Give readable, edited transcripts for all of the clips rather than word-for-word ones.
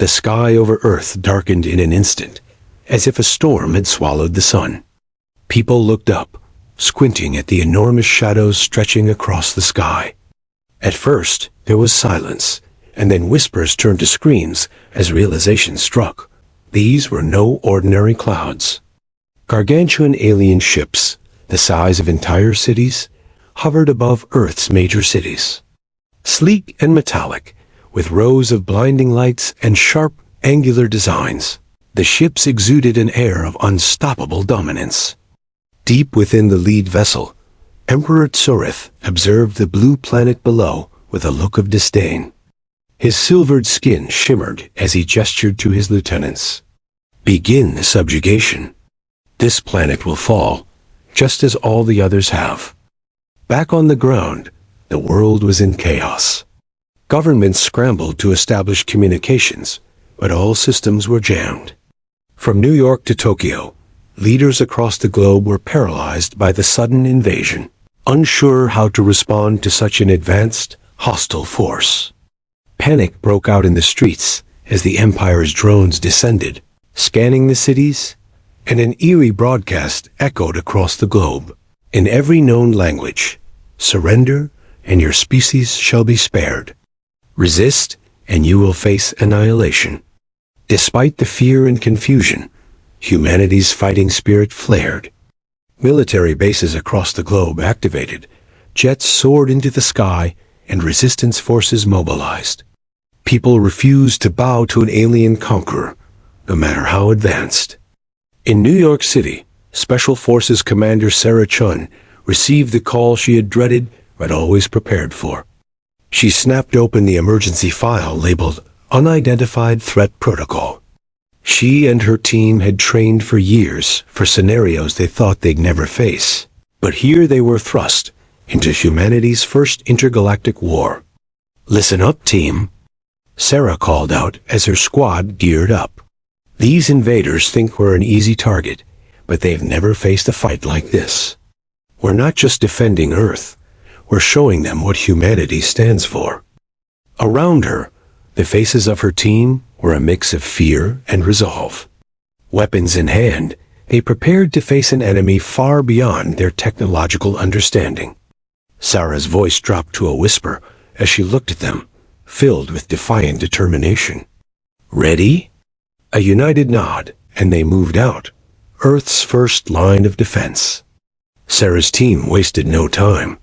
The sky over Earth darkened in an instant, as if a storm had swallowed the sun. People looked up, squinting at the enormous shadows stretching across the sky. At first, there was silence, and then whispers turned to screams as realization struck. These were no ordinary clouds. Gargantuan alien ships, the size of entire cities, hovered above Earth's major cities. Sleek and metallic, with rows of blinding lights and sharp, angular designs, the ships exuded an air of unstoppable dominance. Deep within the lead vessel, Emperor Tsorith observed the blue planet below with a look of disdain. His silvered skin shimmered as he gestured to his lieutenants. "Begin the subjugation. This planet will fall, just as all the others have." Back on the ground, the world was in chaos. Governments scrambled to establish communications, but all systems were jammed. From New York to Tokyo, leaders across the globe were paralyzed by the sudden invasion, unsure how to respond to such an advanced, hostile force. Panic broke out in the streets as the Empire's drones descended, scanning the cities, and an eerie broadcast echoed across the globe. In every known language, "Surrender, and your species shall be spared. Resist, and you will face annihilation." Despite the fear and confusion, humanity's fighting spirit flared. Military bases across the globe activated, jets soared into the sky, and resistance forces mobilized. People refused to bow to an alien conqueror, no matter how advanced. In New York City, Special Forces Commander Sarah Chun received the call she had dreaded but always prepared for. She snapped open the emergency file labeled Unidentified Threat Protocol. She and her team had trained for years for scenarios they thought they'd never face, but here they were thrust into humanity's first intergalactic war. "Listen up, team," Sarah called out as her squad geared up. "These invaders think we're an easy target, but they've never faced a fight like this. We're not just defending Earth, we're showing them what humanity stands for." Around her, the faces of her team were a mix of fear and resolve. Weapons in hand, they prepared to face an enemy far beyond their technological understanding. Sarah's voice dropped to a whisper as she looked at them, filled with defiant determination. "Ready?" A united nod, and they moved out, Earth's first line of defense. Sarah's team wasted no time.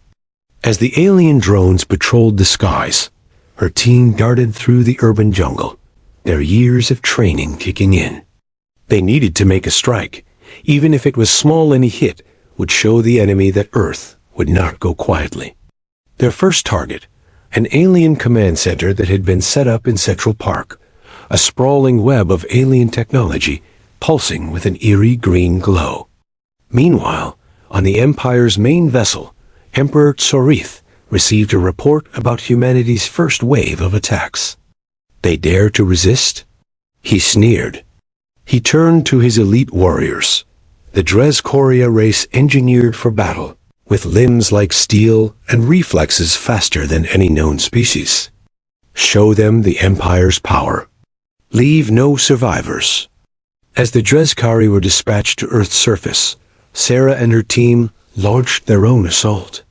As the alien drones patrolled the skies, her team darted through the urban jungle, their years of training kicking in. They needed to make a strike, even if it was small. Any hit would show the enemy that Earth would not go quietly. Their first target, an alien command center that had been set up in Central Park, a sprawling web of alien technology pulsing with an eerie green glow. Meanwhile, on the Empire's main vessel, Emperor Tsorith received a report about humanity's first wave of attacks. "They dare to resist?" He sneered. He turned to his elite warriors, the Dres-Korea race engineered for battle, with limbs like steel and reflexes faster than any known species. "Show them the Empire's power. Leave no survivors." As the Dres-Kari were dispatched to Earth's surface, Sarah and her team launched their own assault.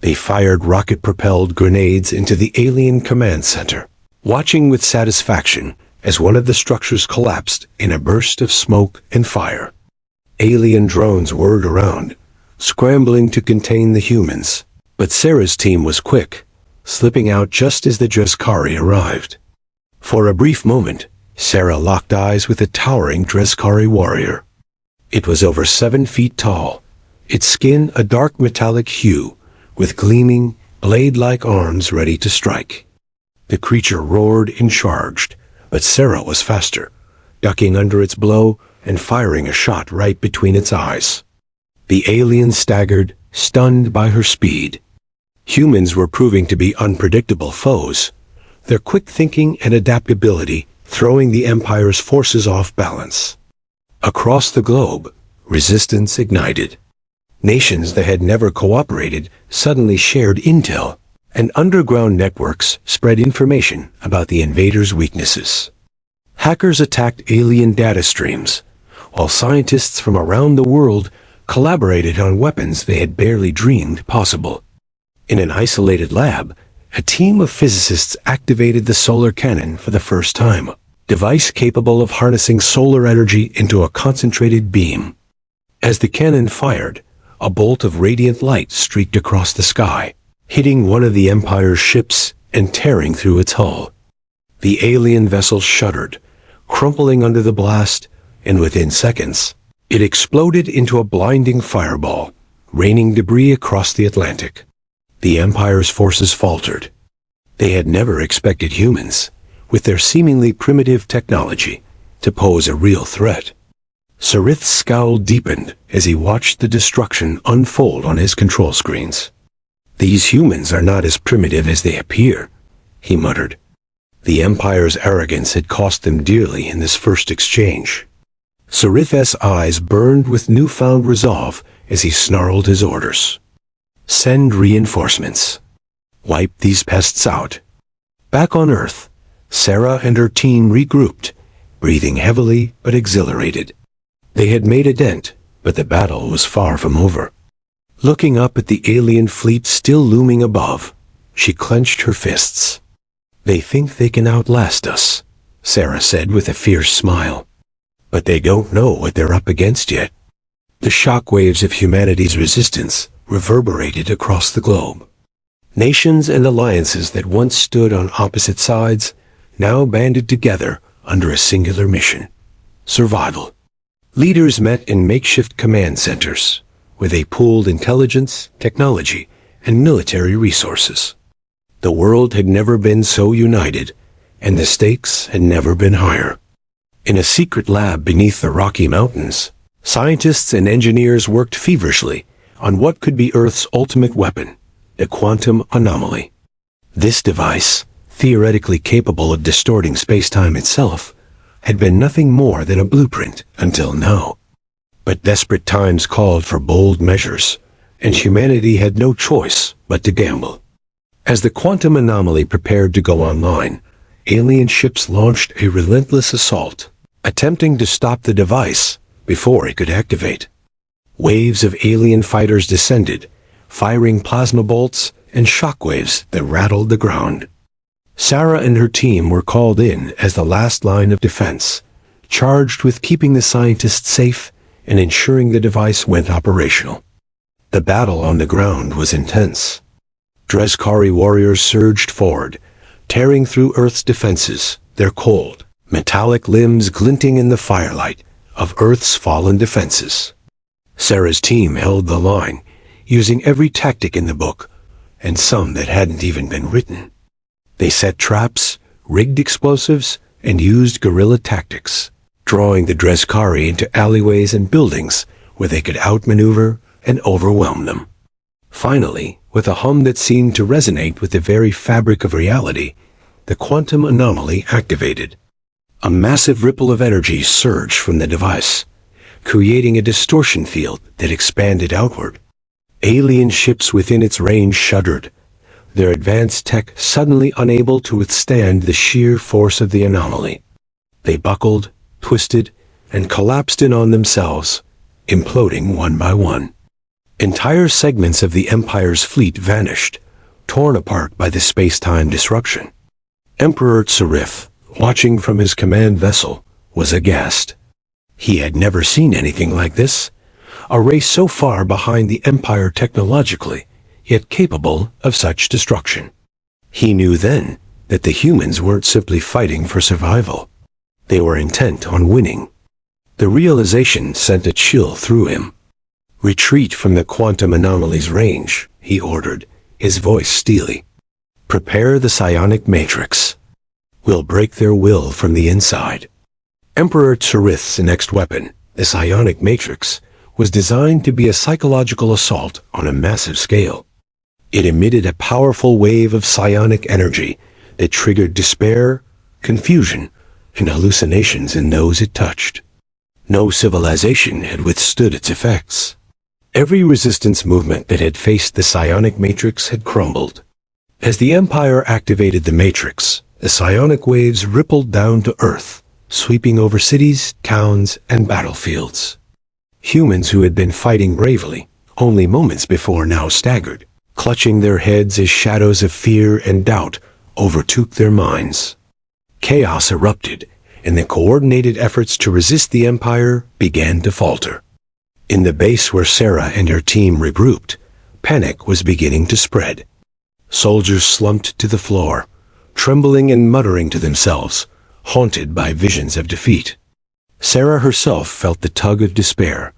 They fired rocket-propelled grenades into the alien command center, watching with satisfaction as one of the structures collapsed in a burst of smoke and fire. Alien drones whirred around, scrambling to contain the humans, but Sarah's team was quick, slipping out just as the Dres-Kari arrived. For a brief moment, Sarah locked eyes with a towering Dres-Kari warrior. It was over 7 feet tall, its skin a dark metallic hue, with gleaming, blade-like arms ready to strike. The creature roared and charged, but Sarah was faster, ducking under its blow and firing a shot right between its eyes. The alien staggered, stunned by her speed. Humans were proving to be unpredictable foes, their quick thinking and adaptability throwing the Empire's forces off balance. Across the globe, resistance ignited. Nations that had never cooperated suddenly shared intel, and underground networks spread information about the invaders' weaknesses. Hackers attacked alien data streams, while scientists from around the world collaborated on weapons they had barely dreamed possible. In an isolated lab, a team of physicists activated the solar cannon for the first time, a device capable of harnessing solar energy into a concentrated beam. As the cannon fired, a bolt of radiant light streaked across the sky, hitting one of the Empire's ships and tearing through its hull. The alien vessel shuddered, crumpling under the blast, and within seconds, it exploded into a blinding fireball, raining debris across the Atlantic. The Empire's forces faltered. They had never expected humans, with their seemingly primitive technology, to pose a real threat. Scifi's scowl deepened as he watched the destruction unfold on his control screens. "These humans are not as primitive as they appear," he muttered. The Empire's arrogance had cost them dearly in this first exchange. Scifi's eyes burned with newfound resolve as he snarled his orders. "Send reinforcements. Wipe these pests out." Back on Earth, Sarah and her team regrouped, breathing heavily but exhilarated. They had made a dent, but the battle was far from over. Looking up at the alien fleet still looming above, she clenched her fists. "They think they can outlast us," Sarah said with a fierce smile. "But they don't know what they're up against yet." The shockwaves of humanity's resistance reverberated across the globe. Nations and alliances that once stood on opposite sides now banded together under a singular mission: survival. Leaders met in makeshift command centers, where they pooled intelligence, technology, and military resources. The world had never been so united, and the stakes had never been higher. In a secret lab beneath the Rocky Mountains, scientists and engineers worked feverishly on what could be Earth's ultimate weapon, the quantum anomaly. This device, theoretically capable of distorting space-time itself, had been nothing more than a blueprint until now. But desperate times called for bold measures, and humanity had no choice but to gamble. As the quantum anomaly prepared to go online, alien ships launched a relentless assault, attempting to stop the device before it could activate. Waves of alien fighters descended, firing plasma bolts and shockwaves that rattled the ground. Sarah and her team were called in as the last line of defense, charged with keeping the scientists safe and ensuring the device went operational. The battle on the ground was intense. Dreskari warriors surged forward, tearing through Earth's defenses, their cold, metallic limbs glinting in the firelight of Earth's fallen defenses. Sarah's team held the line, using every tactic in the book, and some that hadn't even been written. They set traps, rigged explosives, and used guerrilla tactics, drawing the Dreskari into alleyways and buildings where they could outmaneuver and overwhelm them. Finally, with a hum that seemed to resonate with the very fabric of reality, the quantum anomaly activated. A massive ripple of energy surged from the device, creating a distortion field that expanded outward. Alien ships within its range shuddered, their advanced tech suddenly unable to withstand the sheer force of the anomaly. They buckled, twisted, and collapsed in on themselves, imploding one by one. Entire segments of the Empire's fleet vanished, torn apart by the space-time disruption. Emperor Scifi, watching from his command vessel, was aghast. He had never seen anything like this, a race so far behind the Empire technologically, yet capable of such destruction. He knew then that the humans weren't simply fighting for survival. They were intent on winning. The realization sent a chill through him. "Retreat from the quantum anomaly's range," he ordered, his voice steely. "Prepare the psionic matrix. We'll break their will from the inside." Emperor Scifi's next weapon, the psionic matrix, was designed to be a psychological assault on a massive scale. It emitted a powerful wave of psionic energy that triggered despair, confusion, and hallucinations in those it touched. No civilization had withstood its effects. Every resistance movement that had faced the psionic matrix had crumbled. As the Empire activated the matrix, the psionic waves rippled down to Earth, sweeping over cities, towns, and battlefields. Humans who had been fighting bravely only moments before now staggered, clutching their heads as shadows of fear and doubt overtook their minds. Chaos erupted, and the coordinated efforts to resist the Empire began to falter. In the base where Sarah and her team regrouped, panic was beginning to spread. Soldiers slumped to the floor, trembling and muttering to themselves, haunted by visions of defeat. Sarah herself felt the tug of despair,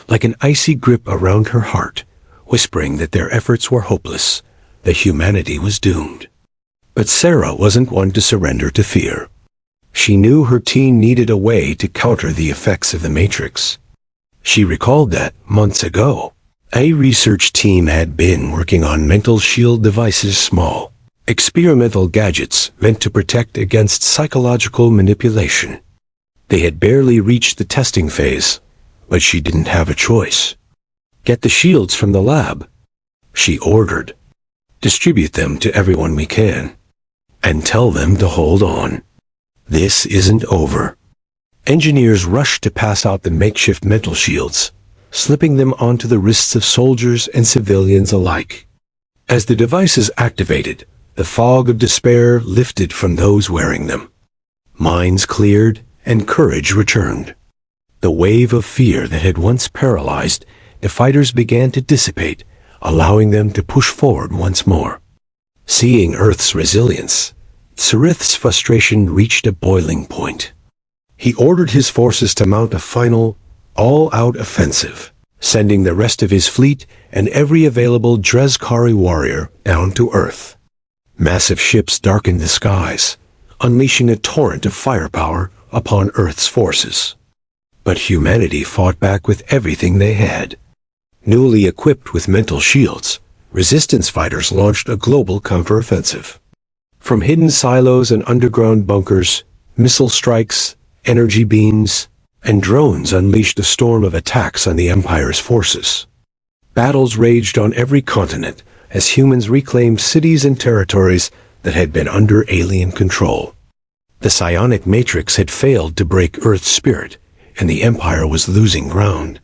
like an icy grip around her heart, whispering that their efforts were hopeless, that humanity was doomed. But Sarah wasn't one to surrender to fear. She knew her team needed a way to counter the effects of the Matrix. She recalled that, months ago, a research team had been working on mental shield devices, small, experimental gadgets meant to protect against psychological manipulation. They had barely reached the testing phase, but she didn't have a choice. "Get the shields from the lab," she ordered. "Distribute them to everyone we can. And tell them to hold on. This isn't over." Engineers rushed to pass out the makeshift mental shields, slipping them onto the wrists of soldiers and civilians alike. As the devices activated, the fog of despair lifted from those wearing them. Minds cleared and courage returned. The wave of fear that had once paralyzed the fighters began to dissipate, allowing them to push forward once more. Seeing Earth's resilience, Sirith's frustration reached a boiling point. He ordered his forces to mount a final, all-out offensive, sending the rest of his fleet and every available Drezkari warrior down to Earth. Massive ships darkened the skies, unleashing a torrent of firepower upon Earth's forces. But humanity fought back with everything they had. Newly equipped with mental shields, resistance fighters launched a global counteroffensive. From hidden silos and underground bunkers, missile strikes, energy beams, and drones unleashed a storm of attacks on the Empire's forces. Battles raged on every continent as humans reclaimed cities and territories that had been under alien control. The psionic matrix had failed to break Earth's spirit, and the Empire was losing ground.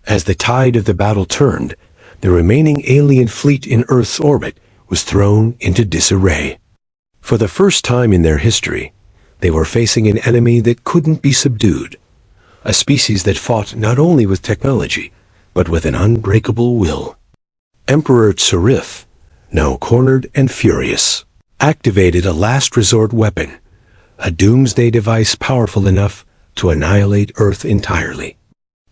As the tide of the battle turned, the remaining alien fleet in Earth's orbit was thrown into disarray. For the first time in their history, they were facing an enemy that couldn't be subdued, a species that fought not only with technology, but with an unbreakable will. Emperor Sirith, now cornered and furious, activated a last resort weapon, a doomsday device powerful enough to annihilate Earth entirely.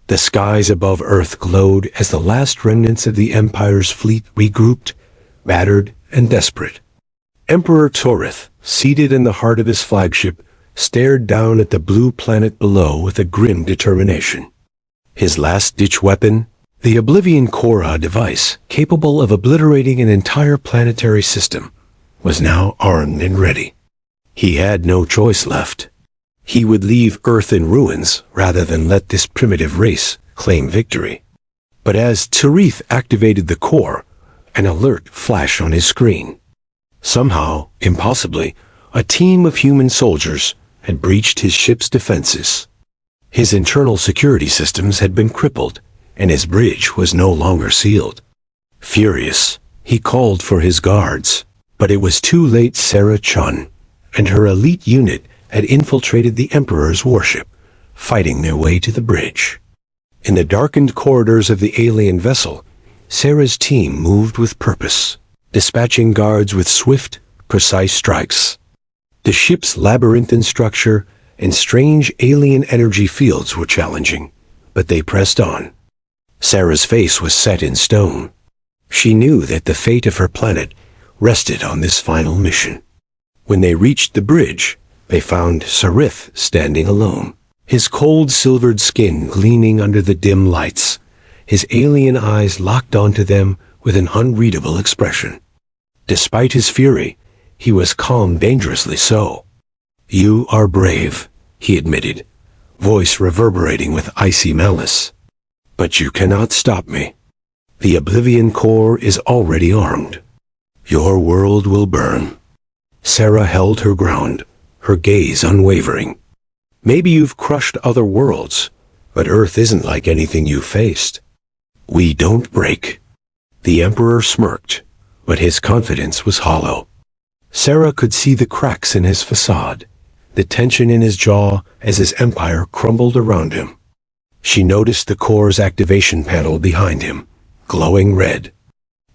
The skies above Earth glowed as the last remnants of the Empire's fleet regrouped, battered and desperate. Emperor Torith, seated in the heart of his flagship, stared down at the blue planet below with a grim determination. His last-ditch weapon, the Oblivion Cora device, capable of obliterating an entire planetary system, was now armed and ready. He had no choice left. He would leave Earth in ruins rather than let this primitive race claim victory. But as Torith activated the core, an alert flashed on his screen. Somehow, impossibly, a team of human soldiers had breached his ship's defenses. His internal security systems had been crippled, and his bridge was no longer sealed. Furious, he called for his guards, but it was too late. Sarah Chun and her elite unit had infiltrated the Emperor's warship, fighting their way to the bridge. In the darkened corridors of the alien vessel, Sarah's team moved with purpose, dispatching guards with swift, precise strikes. The ship's labyrinthine structure and strange alien energy fields were challenging, but they pressed on. Sarah's face was set in stone. She knew that the fate of her planet rested on this final mission. When they reached the bridge, they found Sirith standing alone, his cold silvered skin gleaming under the dim lights, his alien eyes locked onto them with an unreadable expression. Despite his fury, he was calm, dangerously so. "You are brave," he admitted, voice reverberating with icy malice. "But you cannot stop me. The Oblivion Core is already armed. Your world will burn." Sarah held her ground, her gaze unwavering. Maybe you've crushed other worlds, but Earth isn't like anything you faced. We don't break. The Emperor smirked, but his confidence was hollow. Sarah could see the cracks in his facade, the tension in his jaw as his empire crumbled around him. She noticed the core's activation panel behind him, glowing red.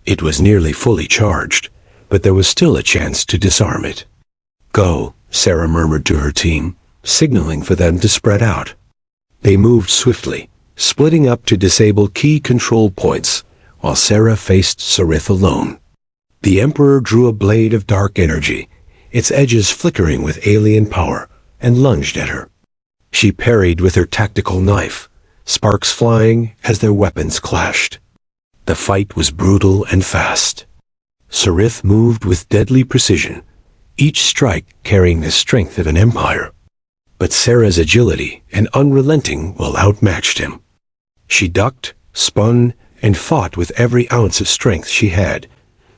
It was nearly fully charged, but there was still a chance to disarm it. Go, Sarah murmured to her team, signaling for them to spread out. They moved swiftly, splitting up to disable key control points, while Sarah faced Scifi alone. The Emperor drew a blade of dark energy, its edges flickering with alien power, and lunged at her. She parried with her tactical knife, sparks flying as their weapons clashed. The fight was brutal and fast. Scifi moved with deadly precision, each strike carrying the strength of an empire. But Sarah's agility and unrelenting will outmatched him. She ducked, spun, and fought with every ounce of strength she had,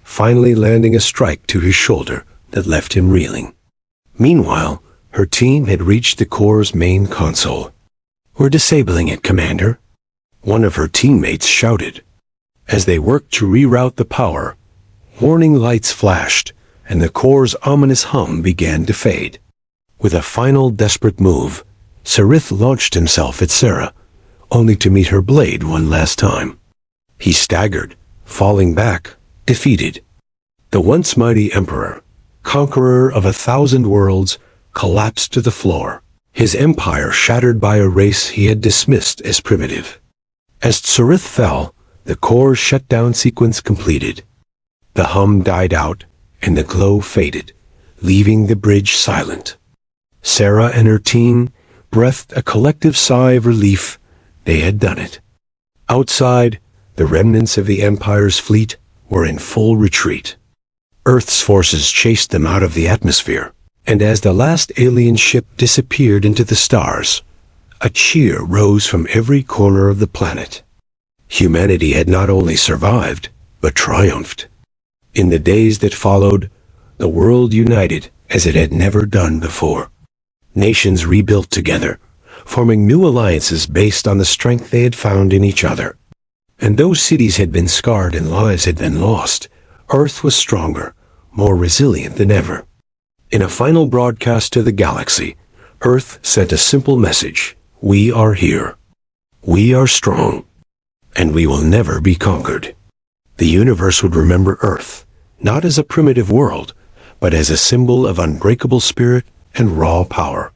finally landing a strike to his shoulder that left him reeling. Meanwhile, her team had reached the core's main console. "We're disabling it, Commander," one of her teammates shouted. As they worked to reroute the power, warning lights flashed, and the core's ominous hum began to fade. With a final desperate move, Scifi launched himself at Sarah, only to meet her blade one last time. He staggered, falling back, defeated. The once mighty Emperor, conqueror of 1,000 worlds, collapsed to the floor, his empire shattered by a race he had dismissed as primitive. As Scifi fell, the core's shutdown sequence completed. The hum died out, and the glow faded, leaving the bridge silent. Sarah and her team breathed a collective sigh of relief. They had done it. Outside, the remnants of the Empire's fleet were in full retreat. Earth's forces chased them out of the atmosphere, and as the last alien ship disappeared into the stars, a cheer rose from every corner of the planet. Humanity had not only survived, but triumphed. In the days that followed, the world united as it had never done before. Nations rebuilt together, forming new alliances based on the strength they had found in each other. And though cities had been scarred and lives had been lost, Earth was stronger, more resilient than ever. In a final broadcast to the galaxy, Earth sent a simple message: we are here. We are strong, and we will never be conquered. The universe would remember Earth, not as a primitive world, but as a symbol of unbreakable spirit and raw power.